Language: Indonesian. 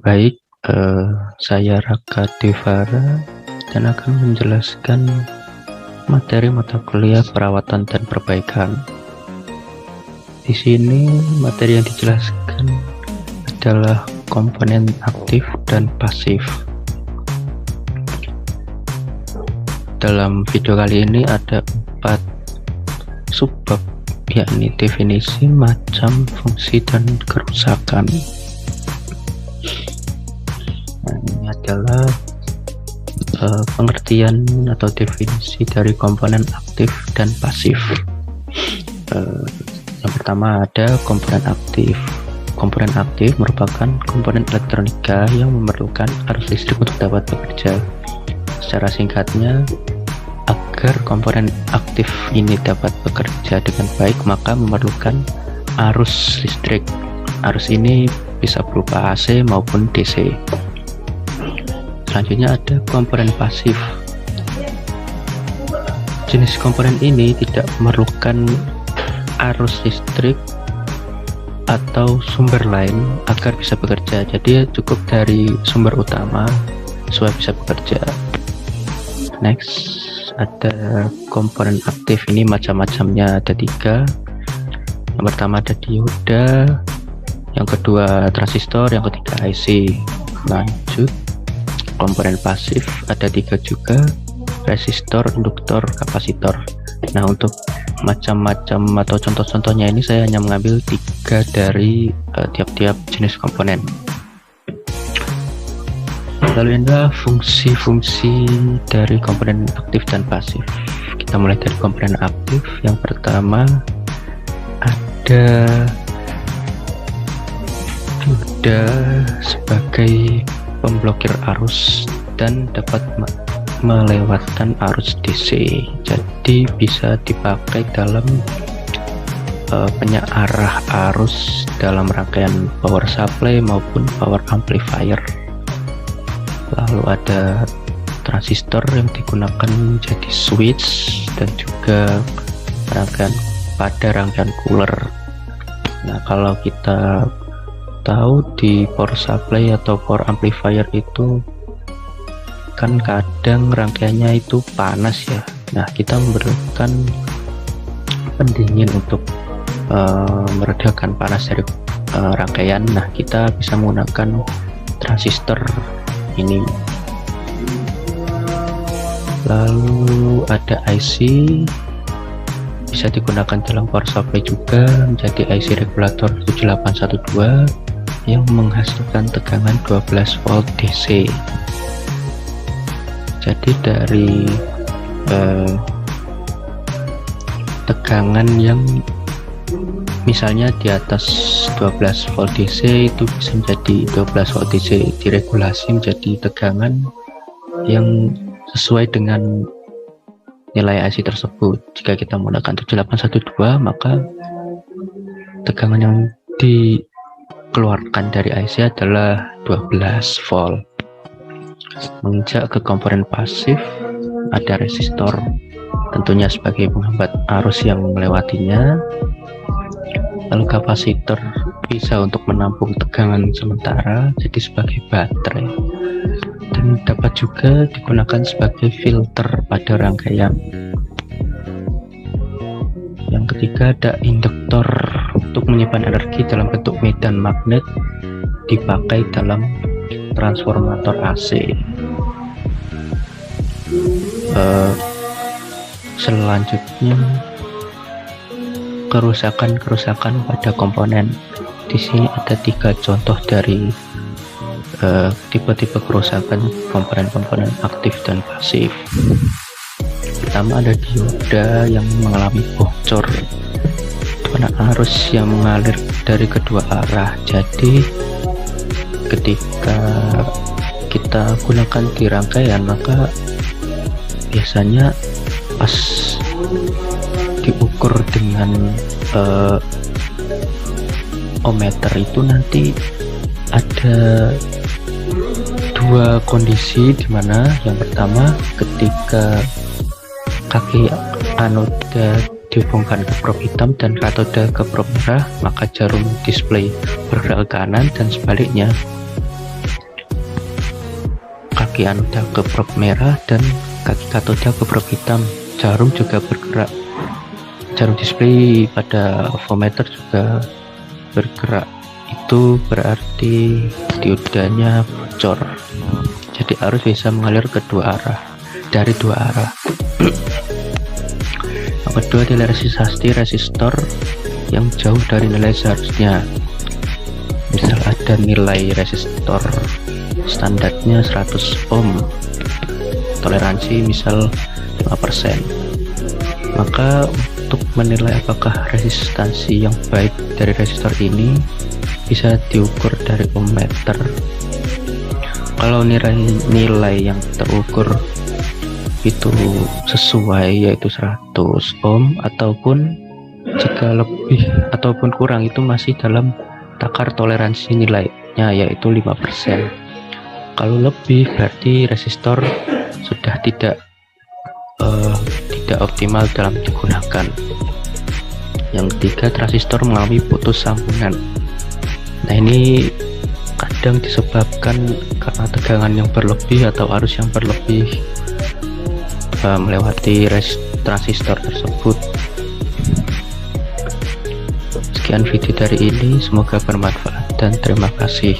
Baik, saya Raka Devara dan akan menjelaskan materi mata kuliah perawatan dan perbaikan. Di sini materi yang dijelaskan adalah komponen aktif dan pasif. Dalam video kali ini ada 4 subbab, yakni definisi, macam, fungsi, dan kerusakan. Nah, ini adalah pengertian atau definisi dari komponen aktif dan pasif. Yang pertama ada komponen aktif. Komponen aktif merupakan komponen elektronika yang memerlukan arus listrik untuk dapat bekerja. Secara singkatnya, agar komponen aktif ini dapat bekerja dengan baik, maka memerlukan arus listrik. Arus ini bisa berupa AC maupun DC. Selanjutnya ada komponen pasif. Jenis komponen ini tidak memerlukan arus listrik atau sumber lain agar bisa bekerja. Jadi cukup dari sumber utama supaya bisa bekerja. Next, ada komponen aktif. Ini macam-macamnya, ada 3. Yang pertama ada dioda, yang kedua transistor, yang ketiga IC. Lanjut, komponen pasif ada 3 juga, resistor, induktor, kapasitor. Nah, untuk macam-macam atau contoh-contohnya ini saya hanya mengambil 3 dari tiap-tiap jenis komponen. Lalu adalah fungsi-fungsi dari komponen aktif dan pasif. Kita mulai dari komponen aktif. Yang pertama ada dioda sebagai pemblokir arus dan dapat melewatkan arus DC. Jadi bisa dipakai dalam penyearah arus dalam rangkaian power supply maupun power amplifier. Lalu ada transistor yang digunakan menjadi switch dan juga pada rangkaian cooler. Nah, kalau kita tahu di power supply atau power amplifier itu kan kadang rangkaiannya itu panas ya. Nah, kita memerlukan pendingin untuk meredakan panas dari rangkaian. Nah, kita bisa menggunakan transistor ini. Lalu ada IC, bisa digunakan dalam power supply juga menjadi IC regulator 7812 yang menghasilkan tegangan 12 volt DC. Jadi dari tegangan yang misalnya di atas 12 volt DC itu bisa menjadi 12 volt DC, diregulasi menjadi tegangan yang sesuai dengan nilai IC tersebut. Jika kita menggunakan 7812, maka tegangan yang dikeluarkan dari IC adalah 12 volt. Menginjak ke komponen pasif, ada resistor, tentunya sebagai penghambat arus yang melewatinya. Lalu kapasitor bisa untuk menampung tegangan sementara, jadi sebagai baterai, dan dapat juga digunakan sebagai filter pada rangkaian. Yang ketiga ada induktor, untuk menyimpan energi dalam bentuk medan magnet, dipakai dalam transformator AC. Selanjutnya kerusakan pada komponen. Di sini ada 3 contoh dari tipe-tipe kerusakan komponen-komponen aktif dan pasif. Pertama ada dioda yang mengalami bocor karena arus yang mengalir dari kedua arah. Jadi ketika kita gunakan di rangkaian, maka biasanya pas diukur dengan ohmmeter itu nanti ada 2 kondisi, dimana yang pertama ketika kaki anoda dihubungkan ke probe hitam dan katoda ke probe merah, maka jarum display bergerak ke kanan, dan sebaliknya kaki anoda ke probe merah dan kaki katoda ke probe hitam. Jarum juga bergerak. Jarum display pada voltmeter juga bergerak. Itu berarti diodanya bocor. Jadi arus bisa mengalir ke dari dua arah. Yang kedua, nilai resistasi resistor yang jauh dari nilai seharusnya. Misal ada nilai resistor standarnya 100 ohm, toleransi misal 5%. Maka untuk menilai apakah resistansi yang baik dari resistor ini bisa diukur dari ohmmeter. Kalau nilai yang terukur itu sesuai, yaitu 100 ohm, ataupun jika lebih ataupun kurang itu masih dalam takar toleransi nilainya, yaitu 5%. Kalau lebih berarti resistor sudah tidak optimal dalam digunakan. Yang ketiga, transistor mengalami putus sambungan. Nah, ini kadang disebabkan karena tegangan yang berlebih atau arus yang berlebih melewati transistor tersebut. Sekian video dari ini, semoga bermanfaat dan terima kasih.